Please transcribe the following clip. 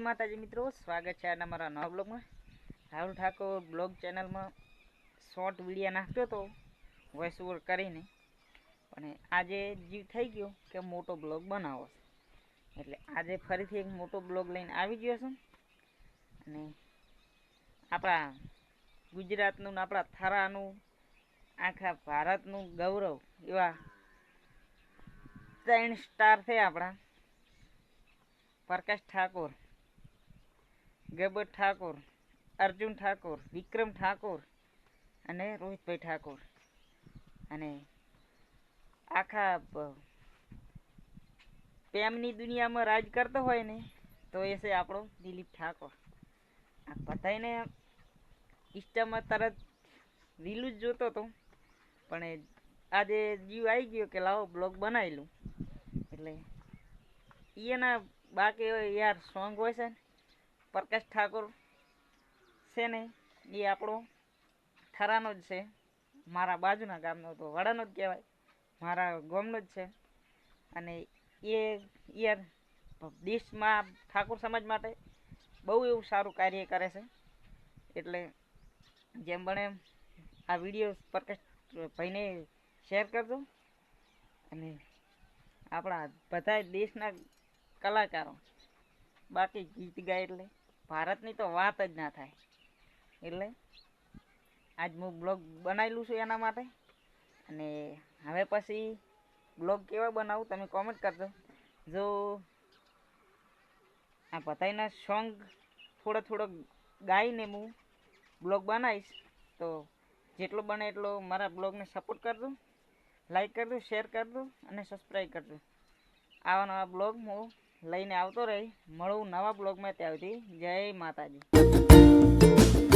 માતાજી મિત્રો, સ્વાગત છે આજના મારા નવા બ્લોગમાં. રાહુલ ઠાકોર બ્લોગ ચેનલમાં શોર્ટ વિડીયો નાખતો હતો વોઇસ ઓવર કરીને, પણ આજે જીવ થઈ ગયો કે મોટો બ્લોગ બનાવો છે. એટલે આજે ફરીથી એક મોટો બ્લોગ લઈને આવી ગયો છું અને આપણા ગુજરાતનું ને આપણા થરાનું આખા ભારતનું ગૌરવ એવા 3 સ્ટાર છે આપણા પ્રકાશ ઠાકોર, ગબર ઠાકોર, અર્જુન ઠાકોર, વિક્રમ ઠાકોર અને રોહિતભાઈ ઠાકોર. અને આખા પ્રેમની દુનિયામાં રાજ કરતો હોય ને તો એ છે આપણો દિલીપ ઠાકોર. આ બધાને ઇન્સ્ટામાં તરત રીલું જ જોતો હતો, પણ આજે જીવ આવી ગયો કે લાવો બ્લોગ બનાવી લઉં. એટલે એના બાકી યાર સોંગ હોય છે ને, પ્રકાશ ઠાકોર છે ને એ આપણો થરાનો જ છે, મારા બાજુના ગામનો, તો વડાનો જ કહેવાય, મારા ગામનો જ છે. અને એ યાર દેશમાં ઠાકોર સમાજ માટે બહુ એવું સારું કાર્ય કરે છે. એટલે જેમ બને આ વિડીયો પ્રકાશ ભાઈને શેર કરજો. અને આપણા બધા દેશના કલાકારો બાકી ગીત ગાય એટલે ભારતની તો વાત જ ના થાય. એટલે આજ હું બ્લોગ બનાવેલું છું એના માટે. અને હવે પછી બ્લોગ કેવા બનાવું તમે કોમેન્ટ કરજો. જો આ બધાના સોંગ થોડો ગાઈને હું બ્લોગ બનાવીશ, તો જેટલો બને એટલો મારા બ્લોગને સપોર્ટ કરજો, લાઈક કરજો, શેર કરજો અને સબસ્ક્રાઈબ કરજો. આવા નવા બ્લોગ હું લઈને આવતો રહી. મળું નવા બ્લોગમાં. ત્યાં સુધી જય માતાજી.